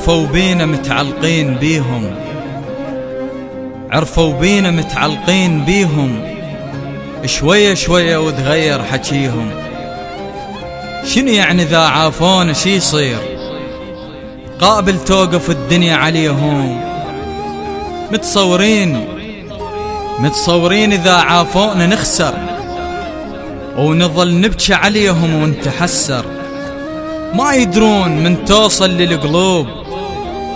عرفوا بينا متعلقين بيهم، عرفوا بينا متعلقين بيهم، شوية شوية وتغير حكيهم. شنو يعني ذا عافونا شي يصير؟ قابل توقف الدنيا عليهم. متصورين إذا عافونا نخسر ونظل نبكي عليهم ونتحسر. ما يدرون من توصل للقلوب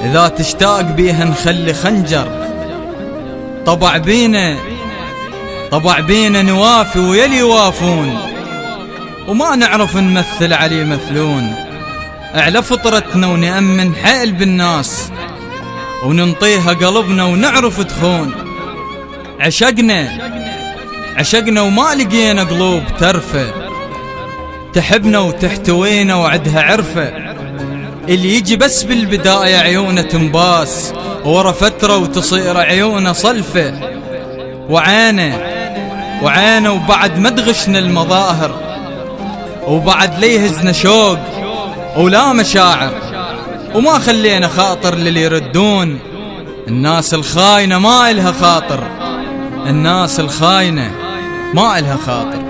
إذا تشتاق بيها نخلي خنجر. طبع بينا نوافي ويلي يوافون، وما نعرف نمثل عليه مثلون. على فطرتنا ونأمن حيل بالناس، وننطيها قلبنا ونعرف تخون. عشقنا وما لقينا قلوب ترفه، تحبنا وتحتوينا وعدها عرفه. اللي يجي بس بالبداية عيونه تنباس، ورا فترة وتصير عيونه صلفة. وعينه وبعد ما تغشنا المظاهر، وبعد ليهزنا شوق ولا مشاعر. وما خلينا خاطر للي يردون. الناس الخاينة ما إلها خاطر، الناس الخاينة ما إلها خاطر.